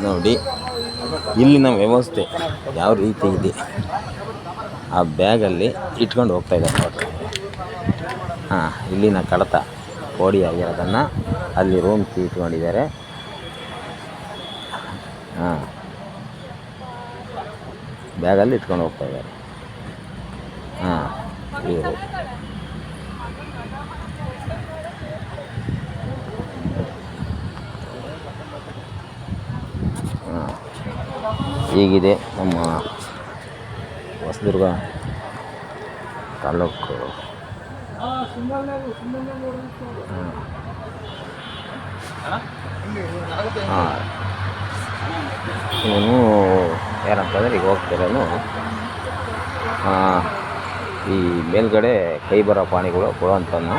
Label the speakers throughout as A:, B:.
A: ನೋಡಿ ಇಲ್ಲಿನ ವ್ಯವಸ್ಥೆ ಯಾವ ರೀತಿ ಇದೆ. ಆ ಬ್ಯಾಗಲ್ಲಿ ಇಟ್ಕೊಂಡು ಹೋಗ್ತಾ ಇದ್ದಾರೆ ನೋಡ್ರಿ. ಇಲ್ಲಿನ ಕಡತ ಕೋಡಿ ಆಗಿರೋದನ್ನು ಅಲ್ಲಿ ರೂಮ್ ಕೀ ಇಟ್ಕೊಂಡಿದ್ದಾರೆ. ಬ್ಯಾಗಲ್ಲಿ ಇಟ್ಕೊಂಡು ಹೋಗ್ತಾ ಇದ್ದಾರೆ. ಇವರು ಹೀಗಿದೆ ನಮ್ಮ ಹೊಸದುರ್ಗ ತಾಲೂಕು. ಇವನು ಯಾರಂತಂದರೆ ಈಗ ಹೋಗ್ತಿರೋನು ಈ ಮೇಲ್ಗಡೆ ಕೈ ಬರೋ ಪ್ರಾಣಿಗಳು ಕೊಡುವಂಥನ್ನು.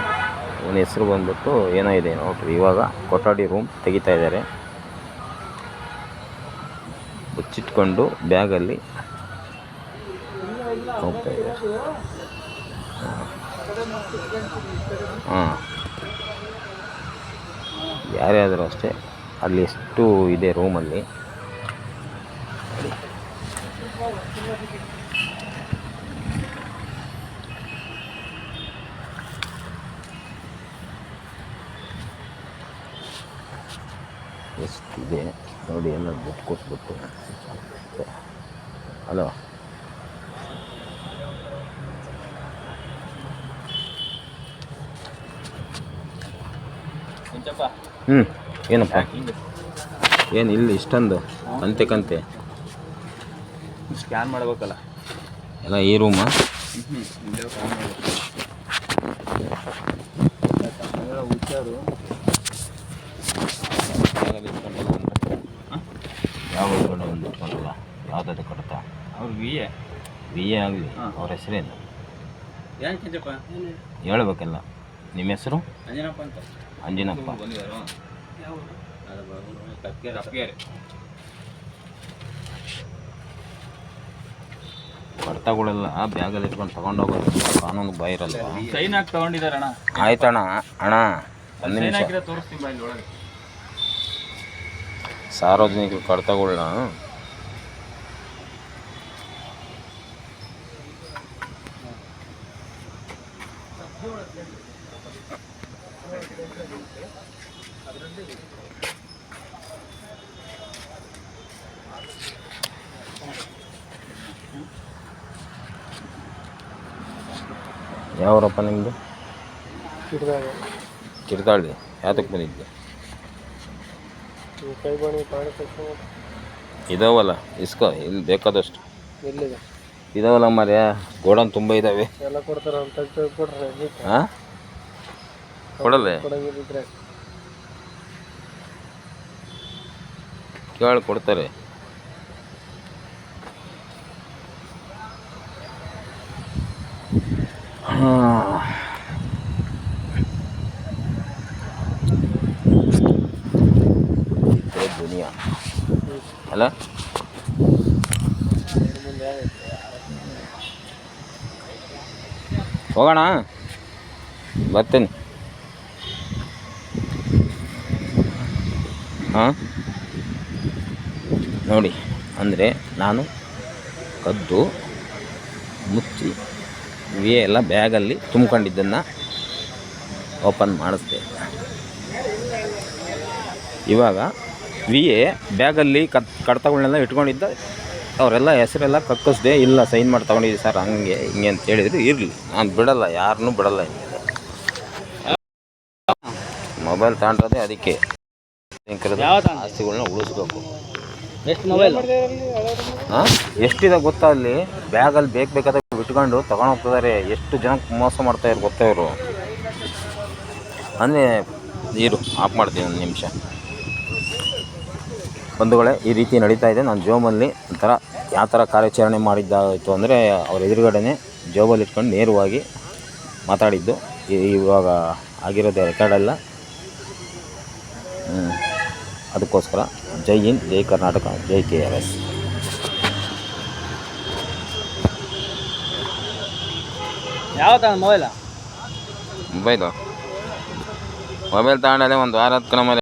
A: ಇವನ ಹೆಸರು ಬಂದ್ಬಿಟ್ಟು ಏನೋ ಇದೆ ನೋಡ್ರಿ. ಇವಾಗ ಕೊಠಡಿ ರೂಮ್ ತೆಗಿತಾ ಇದ್ದಾರೆ. ಮುಚ್ಚಿಟ್ಕೊಂಡು ಬ್ಯಾಗಲ್ಲಿ ಹೋಗ್ತಾ ಇದ್ದಾರೆ. ಯಾರೇ ಆದರೂ ಅಷ್ಟೇ ಅಲ್ಲಿ ಎಷ್ಟು ಇದೆ ರೂಮಲ್ಲಿ. ಎಷ್ಟಿದೆ ನೋಡಿ. ಎಲ್ಲ ದುಡ್ಡು ಕೊಟ್ಬಿಟ್ಟು. ಹಲೋ, ಏನಪ್ಪ ಏನು ಇಲ್ಲಿ ಇಷ್ಟೊಂದು ಕಂತೆ
B: ಸ್ಕ್ಯಾನ್ ಮಾಡಬೇಕಲ್ಲ
A: ಎಲ್ಲ ಈ ರೂಮ.
B: ಹುಷಾರು
A: ಯಾವ ಒಂದು ಇಟ್ಕೊಂಡಲ್ಲ ಯಾವುದಾದ್ರು ಕೊಡ್ತಾ
B: ಅವ್ರು ವಿ
A: ಎ ಆಗಲಿ. ಅವ್ರ ಹೆಸರೇನು
B: ಏನು ಕೆಂಚಪ್ಪ
A: ಹೇಳ್ಬೇಕಲ್ಲ. ನಿಮ್ಮ ಹೆಸರು
B: ಅಂಜನಪ್ಪ ಅಂತ.
A: ಅಂಜನಪ್ಪ. ಕಡ್ತಗಳೆಲ್ಲ ಬ್ಯಾಗಲ್ಲಿ ಇಟ್ಕೊಂಡು ತಗೊಂಡೋಗೋದು ಕಾನೂನು ಬಾಯಿರಲ್ಲ.
B: ಸೈನ್ ಹಾಕಿ ತಗೊಂಡಿದ್ದಾರಣ್ಣ.
A: ಆಯ್ತಣ್ಣ. ಅಣ್ಣ ಒಂದು ನಿಮಿಷ.
B: ತೋರಿಸ್ತೀನಿ ಬಾ ಇಲ್ಲಿ ಒಳಗೆ.
A: ಸಾರ್ವಜನಿಕರು ಕಡ್ತಗಳನ್ನ ಯಾವರಪ್ಪ ನಿಮ್ಮದು? ಕಿರ್ದಾಳಿ. ಯಾತಕ್ಕೆ ಬಂದಿದ್ದೆ? ಇದಾವಲ್ಲ ಇಸ್ಕೋ, ಇಲ್ಲಿ ಬೇಕಾದಷ್ಟು ಇದಾವಲ್ಲ ಮಾರ್ಯ. ಗೋಡನ್ ತುಂಬ ಇದ್ದಾವೆ. ಹಾಂ ಕೊಡಲ್ಲ ಕೇಳಿ ಕೊಡ್ತಾರೆ. ದುನಿಯಾ ಅಲ್ಲ. ಹೋಗೋಣ, ಬರ್ತೀನಿ. ನೋಡಿ ಅಂದರೆ ನಾನು ಕದ್ದು ಮುಚ್ಚಿ ಎಲ್ಲ ಬ್ಯಾಗಲ್ಲಿ ತುಂಬ್ಕೊಂಡಿದ್ದನ್ನು ಓಪನ್ ಮಾಡಿಸ್ದೆ. ಇವಾಗ ಬ್ಯಾಗಲ್ಲಿ ಕಡ್ತಗಳನ್ನೆಲ್ಲ ಇಟ್ಕೊಂಡಿದ್ದ. ಅವರೆಲ್ಲ ಹೆಸರೆಲ್ಲ ಕಕ್ಕಿಸ್ದೆ. ಇಲ್ಲ ಸೈನ್ ಮಾಡಿ ತಗೊಂಡಿದ್ದೆ ಸರ್ ಹಂಗೆ ಹಿಂಗೆ ಅಂತ ಹೇಳಿದ್ರು. ಇರಲಿ, ನಾನು ಬಿಡಲ್ಲ, ಯಾರನ್ನೂ ಬಿಡಲ್ಲ. ಮೊಬೈಲ್ ತಗೊಂಡ್ರೆ ಅದಕ್ಕೆ ಆಸ್ತಿಗಳನ್ನ ಉಳಿಸ್ಬೇಕು.
B: ಎಷ್ಟು ಮೊಬೈಲ್?
A: ಎಷ್ಟಿದೆ ಗೊತ್ತಾ? ಅಲ್ಲಿ ಬ್ಯಾಗಲ್ಲಿ ಬೇಕಾದಾಗ ಬಿಟ್ಕೊಂಡು ತಗೊಂಡು ಹೋಗ್ತಿದ್ದಾರೆ. ಎಷ್ಟು ಜನಕ್ಕೆ ಮೋಸ ಮಾಡ್ತಾಯಿದ್ರು ಗೊತ್ತಾ ಇವರು. ಅಂದರೆ ನೀರು ಆಫ್ ಮಾಡ್ತೀನಿ ಒಂದು ನಿಮಿಷ. ಬಂಧುಗಳೇ, ಈ ರೀತಿ ನಡೀತಾ ಇದೆ. ನಾನು ಜೋಬಲ್ಲಿ ಒಂಥರ ಯಾವ ಥರ ಕಾರ್ಯಾಚರಣೆ ಮಾಡಿದ್ದಾಯಿತು ಅಂದರೆ ಅವ್ರ ಎದುರುಗಡೆನೇ ಜೋಬಲ್ಲಿ ಇಟ್ಕೊಂಡು ನೇರವಾಗಿ ಮಾತಾಡಿದ್ದು. ಇವಾಗ ಆಗಿರೋದೇ ರೆಕಾರ್ಡೆಲ್ಲ. ಅದಕ್ಕೋಸ್ಕರ ಜೈ ಹಿಂದ್, ಜೈ ಕರ್ನಾಟಕ, ಜೈ KRS.
B: ಯಾವ ಮೊಬೈಲ್
A: ತಗೊಂಡಲ್ಲೇ ಒಂದು ವಾರ ಹತ್ತು ಮೇಲೆ